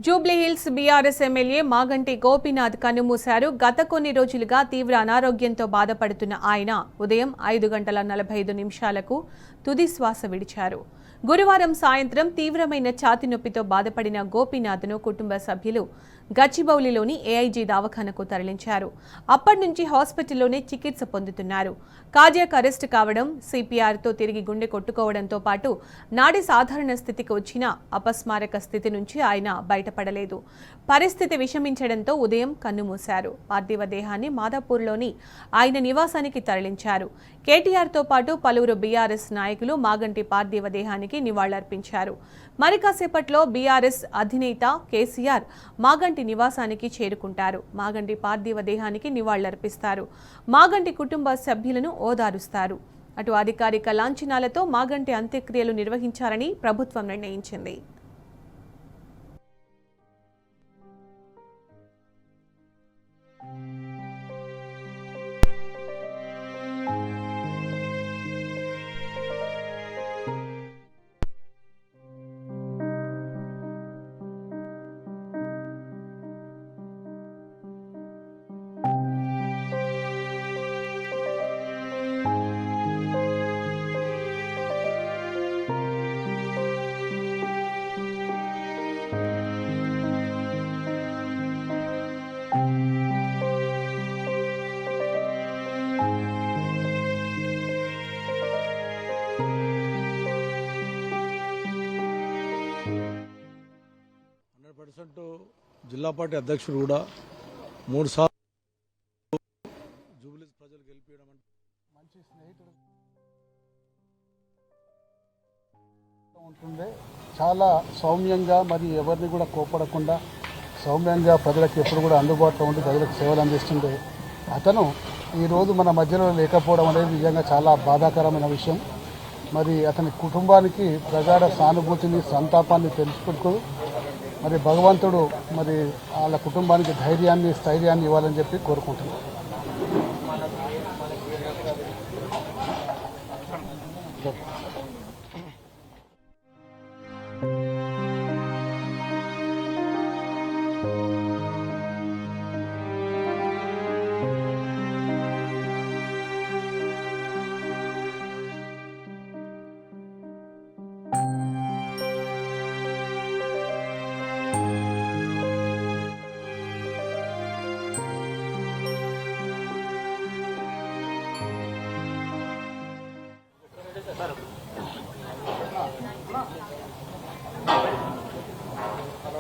Jubilee Hills BRS MLA Maganti Gopinath కన్నుమూశారు. గత కొన్ని రోజులుగా తీవ్ర అనారోగ్యంతో బాధపడుతున్న ఆయన ఉదయం 5:45 తుది శ్వాస విడిచారు. గురువారం సాయంత్రం తీవ్రమైన ఛాతీ నొప్పితో బాధపడిన గోపీనాథ్ను కుటుంబ సభ్యులు గచ్చిబౌలిలోని ఏఐజీ దవాఖానకు తరలించారు. అప్పటి నుంచి హాస్పిటల్లోనే చికిత్స పొందుతున్నారు. కార్డియాక్ అరెస్ట్ కావడం, సిపిఆర్తో తిరిగి గుండె కొట్టుకోవడంతో పాటు నాడి సాధారణ స్థితికి వచ్చిన అపస్మారక స్థితి నుంచి ఆయన బయటపడలేదు. పరిస్థితి విషమించడంతో ఉదయం కన్నుమూశారు. పార్థివ దేహాన్ని మాదాపూర్లోని ఆయన నివాసానికి తరలించారు. కేటీఆర్తో పాటు పలువురు బీఆర్ఎస్ నాయకులు మాగంటి పార్థివ దేహానికి నివాళులర్పించారు. మరి కాసేపట్లో బీఆర్ఎస్ అధినేత కేసీఆర్ మాగంటి నివాసానికి చేరుకుంటారు. మాగంటి పార్థివ దేహానికి నివాళులర్పిస్తారు. మాగంటి కుటుంబ సభ్యులను ఓదారుస్తారు. అటు అధికారిక లాంఛనాలతో మాగంటి అంత్యక్రియలు నిర్వహించాలని ప్రభుత్వం నిర్ణయించింది. జిల్లా పార్టీ అధ్యక్షుడు కూడా 3 సార్లు జూబ్లీస్ ప్రజలు గెలిపించడం మంచి స్నేహితుడు ఉంటుండే. చాలా సౌమ్యంగా మరి ఎవరిని కూడా కోపడకుండా సౌమ్యంగా ప్రజలకు ఎప్పుడు కూడా అందుబాటులో ఉండి ప్రజలకు సేవలు అందిస్తుండే అతను ఈరోజు మన మధ్యలో లేకపోవడం అనేది నిజంగా చాలా బాధాకరమైన విషయం. మరి అతని కుటుంబానికి ప్రగాఢ సానుభూతిని, సంతాపాన్ని తెలుసుకుంటూ మరి భగవంతుడు మరి వాళ్ళ కుటుంబానికి ధైర్యాన్ని, స్థైర్యాన్ని ఇవ్వాలని చెప్పి కోరుకుంటున్నాను.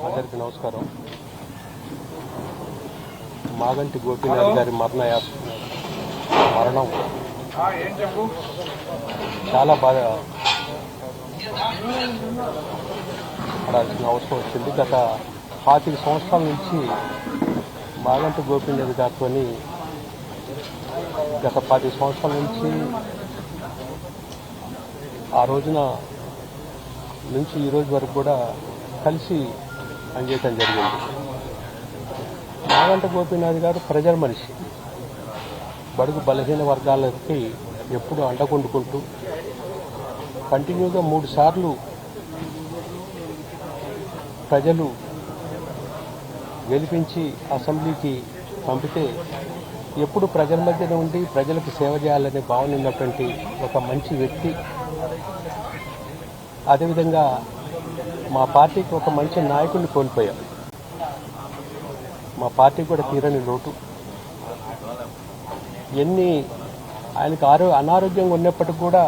అందరికీ నమస్కారం. మాగంటి గోపీనాథ్ గారి మరణం చాలా బాగా పడాల్సిన అవసరం వచ్చింది. గత 25 సంవత్సరాల నుంచి మాగంటి గోపీనాథ్ గారితో గత 10 సంవత్సరాల నుంచి ఆ రోజున నుంచి ఈ రోజు వరకు కూడా కలిసి పనిచేయటం జరిగింది. మాగంటి గోపీనాథ్ గారు ప్రజల మనిషి. బడుగు బలహీన వర్గాలకి ఎప్పుడు అండకుండుకుంటూ కంటిన్యూగా 3 సార్లు ప్రజలు గెలిపించి అసెంబ్లీకి పంపితే ఎప్పుడు ప్రజల మధ్యన ఉండి ప్రజలకు సేవ చేయాలనే భావన ఉన్నటువంటి ఒక మంచి వ్యక్తి. అదేవిధంగా మా పార్టీకి ఒక మంచి నాయకుడిని కోల్పోయాం. మా పార్టీ కూడా తీరని లోటు. ఆయనకు అనారోగ్యంగా ఉన్నప్పటికీ కూడా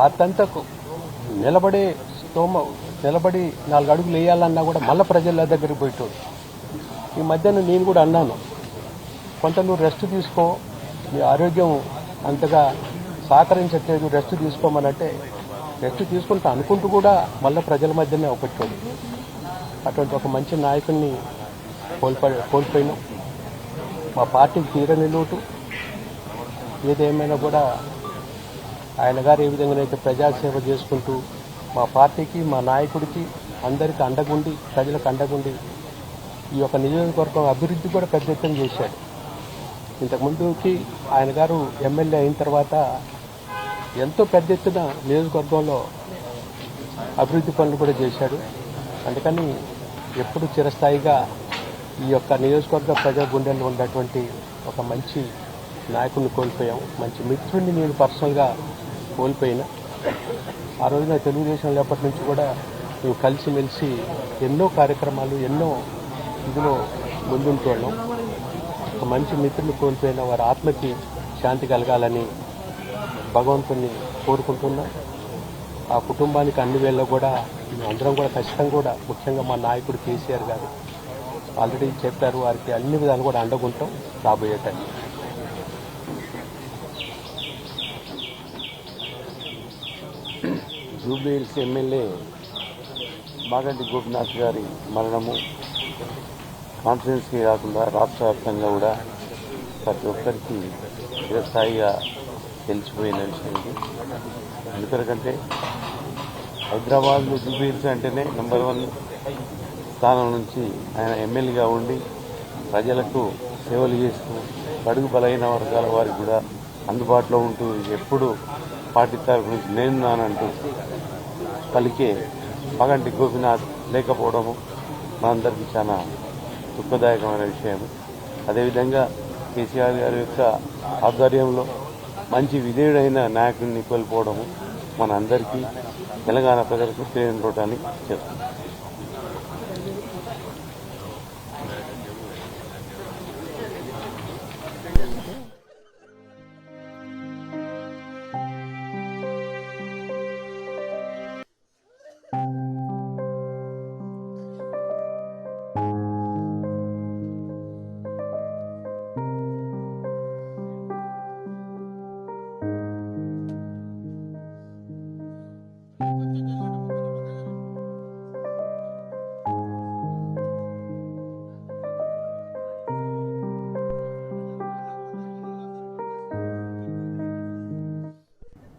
అతంతకు నిలబడి 4 అడుగులు వేయాలన్నా కూడా మళ్ళీ ప్రజల దగ్గరికి పోయేటోడు. ఈ మధ్యన నేను కూడా అన్నాను, కొంత నువ్వు రెస్ట్ తీసుకో, నీ ఆరోగ్యం అంతగా సహకరించట్లేదు, రెస్ట్ తీసుకోమనంటే రెస్ట్ తీసుకుంటా అనుకుంటూ కూడా మళ్ళీ ప్రజల మధ్యనే ఒకటోడు. అటువంటి ఒక మంచి నాయకుడిని కోల్పోయినాం. మా పార్టీకి తీరని లోటు. ఏదేమైనా కూడా ఆయన గారు ఏ విధంగానైతే ప్రజాసేవ చేసుకుంటూ మా పార్టీకి, మా నాయకుడికి అందరికీ అండగుండి, ప్రజలకు అండగుండి ఈ యొక్క నియోజకవర్గం అభివృద్ధి కూడా పెద్ద ఎత్తున చేశాడు. ఇంతకుముందుకి ఆయన గారు ఎమ్మెల్యే అయిన తర్వాత ఎంతో పెద్ద ఎత్తున నియోజకవర్గంలో అభివృద్ధి పనులు కూడా చేశాడు. అందుకని ఎప్పుడు చిరస్థాయిగా ఈ యొక్క నియోజకవర్గ ప్రజా గుండెల్లో ఉన్నటువంటి ఒక మంచి నాయకుడిని కోల్పోయాం. మంచి మిత్రుడిని నేను పర్సనల్గా కోల్పోయినా. ఆ రోజున తెలుగుదేశం లేపటి నుంచి కూడా మేము కలిసిమెలిసి ఎన్నో కార్యక్రమాలు ఎన్నో ఇందులో ముందుంటున్నాం. ఒక మంచి మిత్రుని కోల్పోయిన వారి ఆత్మకి శాంతి కలగాలని భగవంతుని కోరుకుంటున్నాం. ఆ కుటుంబానికి అన్ని వేళల్లో కూడా మేము అందరం కూడా ఖచ్చితంగా కూడా ముఖ్యంగా మా నాయకుడు కేసీఆర్ గారు ఆల్రెడీ చెప్పారు, వారికి అన్ని విధాలు కూడా అండగుంటాం రాబోయే టైం. జూబ్లీహిల్స్ ఎమ్మెల్యే మాగంటి గోపినాథ్ గారి మరణము కాన్ఫరెన్స్కి కాకుండా రాష్ట్ర వ్యాప్తంగా కూడా ప్రతి ఒక్కరికి చిరస్థాయిగా తెలిసిపోయిన విషయం ఇది. ఎందుకంటే హైదరాబాద్లో జూబ్లీహిల్స్ అంటేనే నెంబర్ 1 స్థానం నుంచి ఆయన ఎమ్మెల్యేగా ఉండి ప్రజలకు సేవలు చేస్తూ బడుగు బలహీన వర్గాల వారికి కూడా అందుబాటులో ఉంటూ ఎప్పుడు పార్టీ తరఫు నుంచి నేనున్నానంటూ పలికే మాగంటి గోపినాథ్ లేకపోవడము మనందరికీ చాలా దుఃఖదాయకమైన విషయం. అదేవిధంగా కేసీఆర్ గారి యొక్క ఆధ్వర్యంలో మంచి విధేయుడైన నాయకుడిని కోల్పోవడము మనందరికీ తెలంగాణ ప్రజలకు తెలియని రోటాన్ని చేస్తుంది.